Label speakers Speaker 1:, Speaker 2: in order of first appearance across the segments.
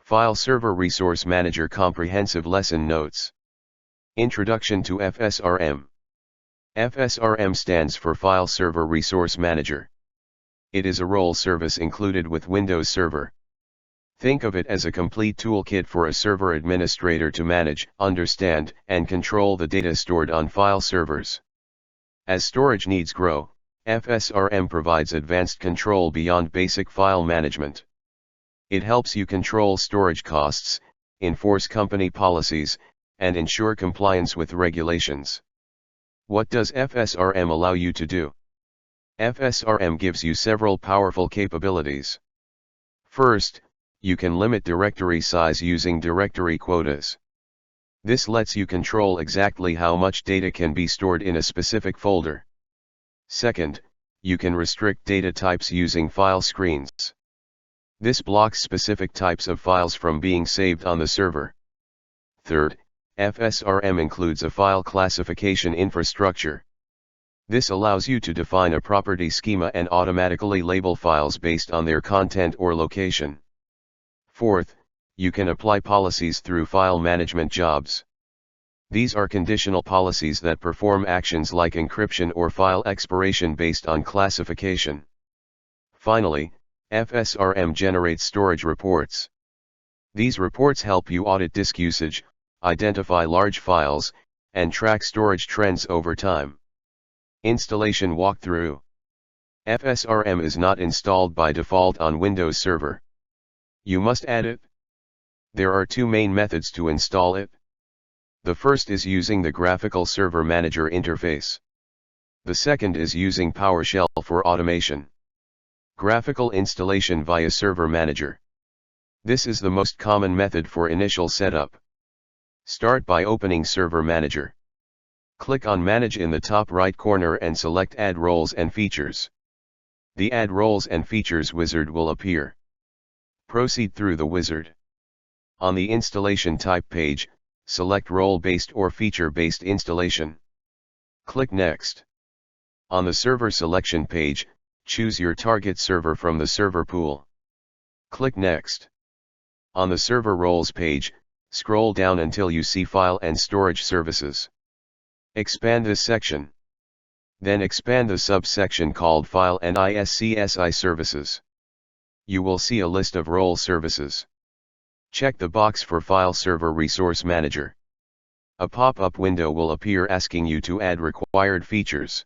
Speaker 1: File Server Resource Manager Comprehensive Lesson Notes. Introduction to FSRM. FSRM stands for File Server Resource Manager. It is a role service included with Windows Server. Think of it as a complete toolkit for a server administrator to manage, understand, and control the data stored on file servers. As storage needs grow, FSRM provides advanced control beyond basic file management. It helps you control storage costs, enforce company policies, and ensure compliance with regulations. What does FSRM allow you to do? FSRM gives you several powerful capabilities. First, you can limit directory size using directory quotas. This lets you control exactly how much data can be stored in a specific folder. Second, you can restrict data types using file screens. This blocks specific types of files from being saved on the server. Third, FSRM includes a file classification infrastructure. This allows you to define a property schema and automatically label files based on their content or location. Fourth, you can apply policies through file management jobs. These are conditional policies that perform actions like encryption or file expiration based on classification. Finally, FSRM generates storage reports. These reports help you audit disk usage, identify large files, and track storage trends over time. Installation walkthrough. FSRM is not installed by default on Windows Server. You must add it. There are two main methods to install it. The first is using the Graphical Server Manager interface. The second is using PowerShell for automation. Graphical installation via Server Manager. This is the most common method for initial setup. Start by opening Server Manager. Click on Manage in the top right corner and select Add Roles and Features. The Add Roles and Features wizard will appear. Proceed through the wizard. On the installation type page, select role-based or feature-based installation. Click Next. On the server selection page, choose your target server from the server pool. Click Next. On the server roles page, scroll down until you see File and Storage Services. Expand this section. Then expand the subsection called File and ISCSI Services. You will see a list of role services. Check the box for File Server Resource Manager. A pop-up window will appear asking you to add required features.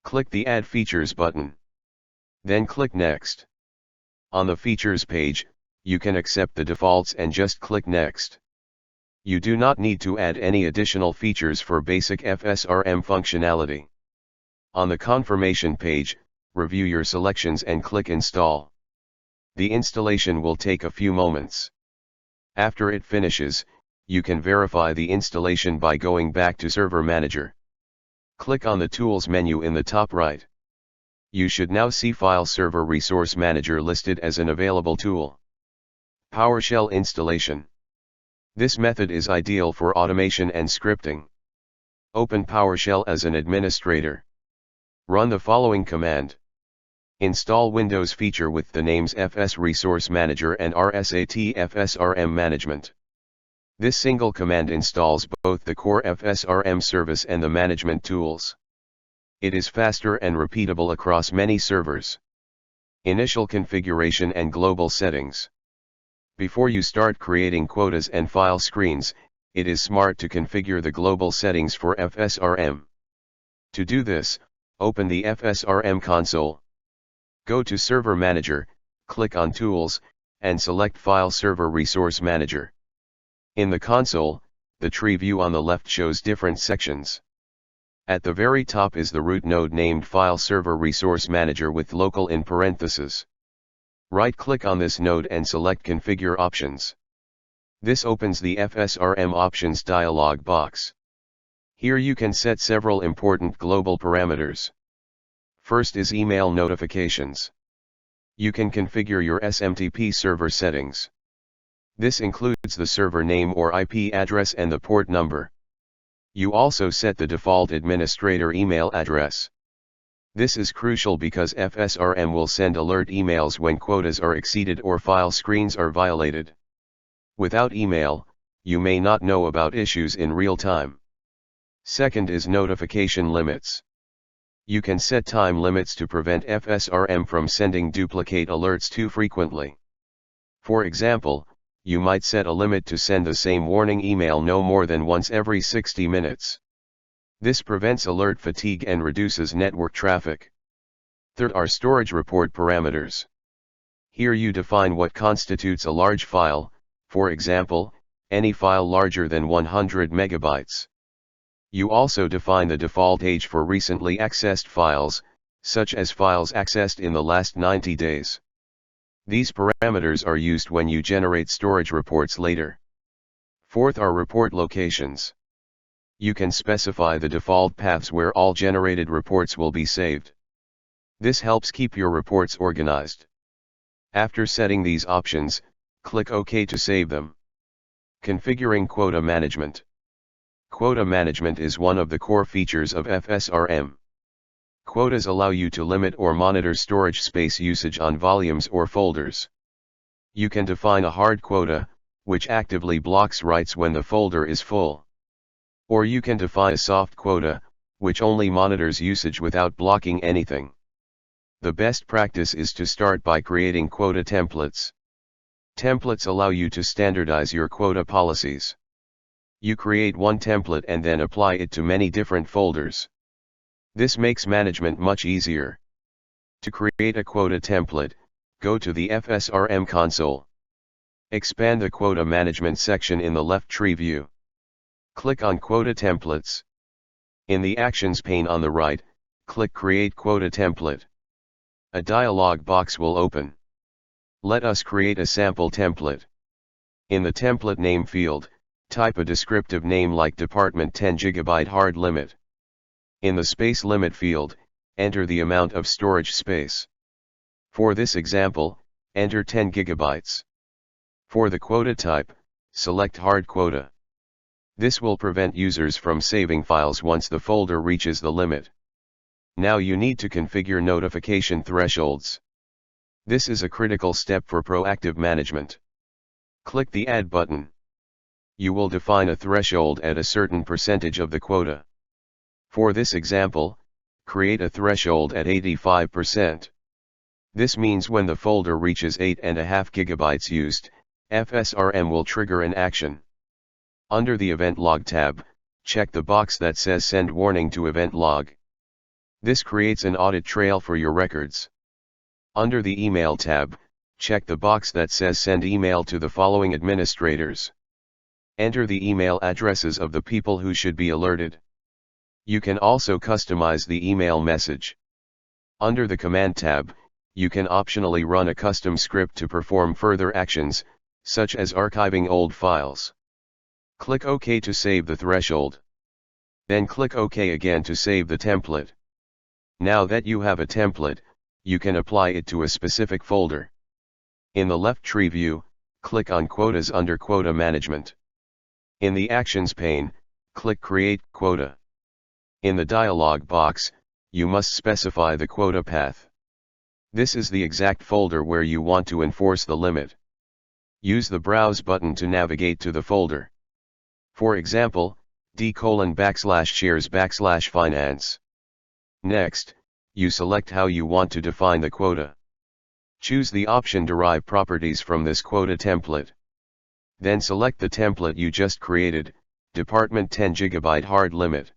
Speaker 1: Click the Add Features button. Then click Next. On the Features page, you can accept the defaults and just click Next. You do not need to add any additional features for basic FSRM functionality. On the Confirmation page, review your selections and click Install. The installation will take a few moments. After it finishes, you can verify the installation by going back to Server Manager. Click on the Tools menu in the top right. You should now see File Server Resource Manager listed as an available tool. PowerShell installation. This method is ideal for automation and scripting. Open PowerShell as an administrator. Run the following command. Install Windows feature with the names FS Resource Manager and RSAT FSRM Management. This single command installs both the core FSRM service and the management tools. It is faster and repeatable across many servers. Initial configuration and global settings. Before you start creating quotas and file screens, it is smart to configure the global settings for FSRM. To do this, open the FSRM console. Go to Server Manager, click on Tools, and select File Server Resource Manager. In the console, the tree view on the left shows different sections. At the very top is the root node named File Server Resource Manager with local in parentheses. Right-click on this node and select Configure Options. This opens the FSRM Options dialog box. Here you can set several important global parameters. First is email notifications. You can configure your SMTP server settings. This includes the server name or IP address and the port number. You also set the default administrator email address. This is crucial because FSRM will send alert emails when quotas are exceeded or file screens are violated. Without email, you may not know about issues in real time. Second is notification limits. You can set time limits to prevent FSRM from sending duplicate alerts too frequently. For example, you might set a limit to send the same warning email no more than once every 60 minutes. This prevents alert fatigue and reduces network traffic. Third are storage report parameters. Here you define what constitutes a large file, for example, any file larger than 100 megabytes. You also define the default age for recently accessed files, such as files accessed in the last 90 days. These parameters are used when you generate storage reports later. Fourth are report locations. You can specify the default paths where all generated reports will be saved. This helps keep your reports organized. After setting these options, click OK to save them. Configuring quota management. Quota management is one of the core features of FSRM. Quotas allow you to limit or monitor storage space usage on volumes or folders. You can define a hard quota, which actively blocks writes when the folder is full. Or you can define a soft quota, which only monitors usage without blocking anything. The best practice is to start by creating quota templates. Templates allow you to standardize your quota policies. You create one template and then apply it to many different folders. This makes management much easier. To create a quota template, go to the FSRM console. Expand the quota management section in the left tree view. Click on Quota Templates. In the Actions pane on the right, click Create Quota Template. A dialog box will open. Let us create a sample template. In the template name field, type a descriptive name like Department 10 GB hard limit. In the space limit field, enter the amount of storage space. For this example, enter 10 GB. For the quota type, select hard quota. This will prevent users from saving files once the folder reaches the limit. Now you need to configure notification thresholds. This is a critical step for proactive management. Click the Add button. You will define a threshold at a certain percentage of the quota. For this example, create a threshold at 85%. This means when the folder reaches 8.5 GB used, FSRM will trigger an action. Under the Event Log tab, check the box that says Send Warning to Event Log. This creates an audit trail for your records. Under the Email tab, check the box that says Send Email to the following administrators. Enter the email addresses of the people who should be alerted. You can also customize the email message. Under the Command tab, you can optionally run a custom script to perform further actions, such as archiving old files. Click OK to save the threshold. Then click OK again to save the template. Now that you have a template, you can apply it to a specific folder. In the left tree view, click on Quotas under Quota Management. In the Actions pane, click Create Quota. In the dialog box, you must specify the quota path. This is the exact folder where you want to enforce the limit. Use the Browse button to navigate to the folder. For example, d:/shares/finance. Next, you select how you want to define the quota. Choose the option Derive Properties from this quota template. Then select the template you just created, Department 10 GB hard limit.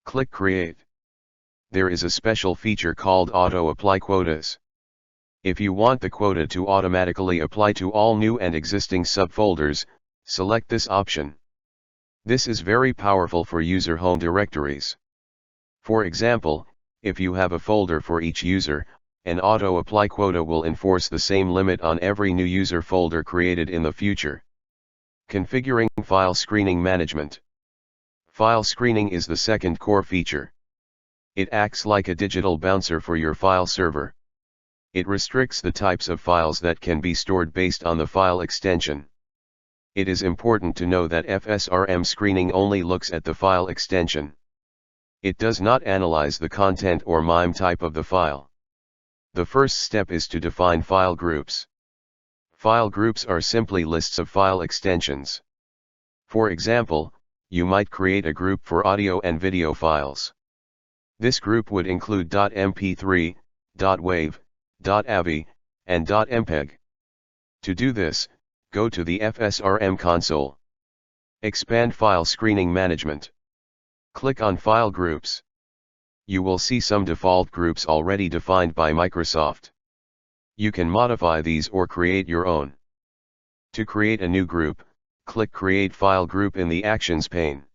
Speaker 1: Click Create. There is a special feature called Auto Apply Quotas. If you want the quota to automatically apply to all new and existing subfolders, select this option. This is very powerful for user home directories. For example, if you have a folder for each user, an auto apply quota will enforce the same limit on every new user folder created in the future. Configuring file screening management. File screening is the second core feature. It acts like a digital bouncer for your file server. It restricts the types of files that can be stored based on the file extension. It is important to know that FSRM screening only looks at the file extension. It does not analyze the content or MIME type of the file. The first step is to define file groups. File groups are simply lists of file extensions. For example, you might create a group for audio and video files. This group would include .mp3, .wav, .avi, and .mpeg. To do this, go to the FSRM console. Expand File Screening Management. Click on File Groups. You will see some default groups already defined by Microsoft. You can modify these or create your own. To create a new group, click Create File Group in the Actions pane.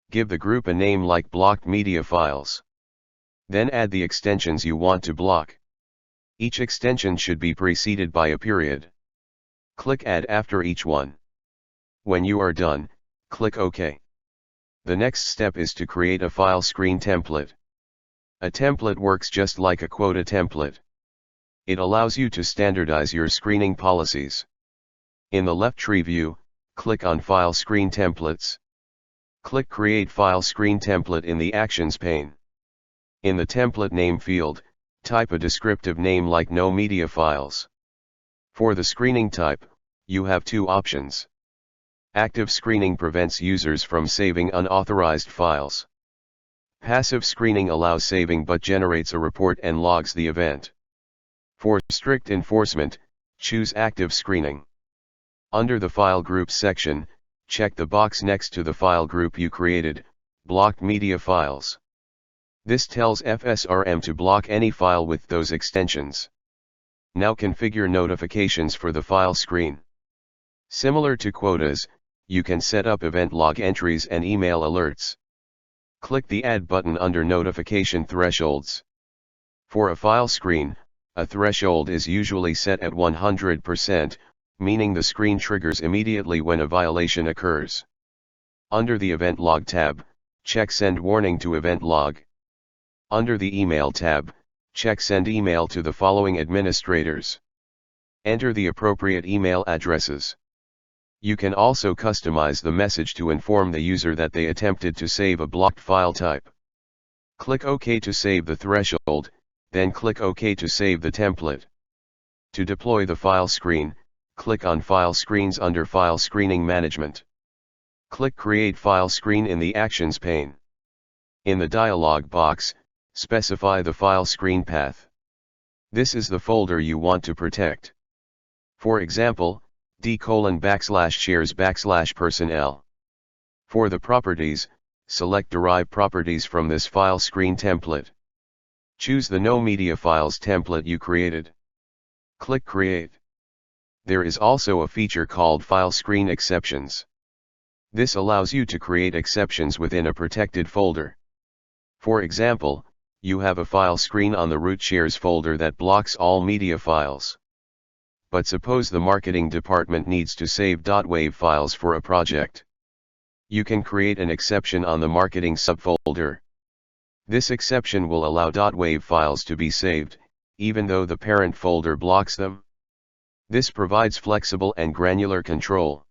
Speaker 1: Give the group a name like Blocked Media Files. Then add the extensions you want to block. Each extension should be preceded by a period. Click Add after each one. When you are done, click OK. The next step is to create a file screen template. A template works just like a quota template. It allows you to standardize your screening policies. In the left tree view, click on File Screen Templates. Click Create File Screen Template in the Actions pane. In the template name field, type a descriptive name like No Media Files. For the screening type, you have two options. Active screening prevents users from saving unauthorized files. Passive screening allows saving but generates a report and logs the event. For strict enforcement, choose Active Screening. Under the File Groups section, check the box next to the file group you created, Blocked Media Files. This tells FSRM to block any file with those extensions. Now configure notifications for the file screen. Similar to quotas, you can set up event log entries and email alerts. Click the Add button under Notification Thresholds. For a file screen, a threshold is usually set at 100%, meaning the screen triggers immediately when a violation occurs. Under the Event Log tab, check Send Warning to Event Log. Under the Email tab, check Send Email to the following administrators. Enter the appropriate email addresses. You can also customize the message to inform the user that they attempted to save a blocked file type. Click OK to save the threshold, then click OK to save the template. To deploy the file screen, click on File Screens under File Screening Management. Click Create File Screen in the Actions pane. In the dialog box, specify the file screen path. This is the folder you want to protect. For example, d:\shares\personnel. For the properties, select Derive Properties from this file screen template. Choose the No Media Files template you created. Click Create. There is also a feature called File Screen Exceptions. This allows you to create exceptions within a protected folder. For example, you have a file screen on the root shares folder that blocks all media files. But suppose the marketing department needs to save .wav files for a project. You can create an exception on the marketing subfolder. This exception will allow .wav files to be saved, even though the parent folder blocks them. This provides flexible and granular control.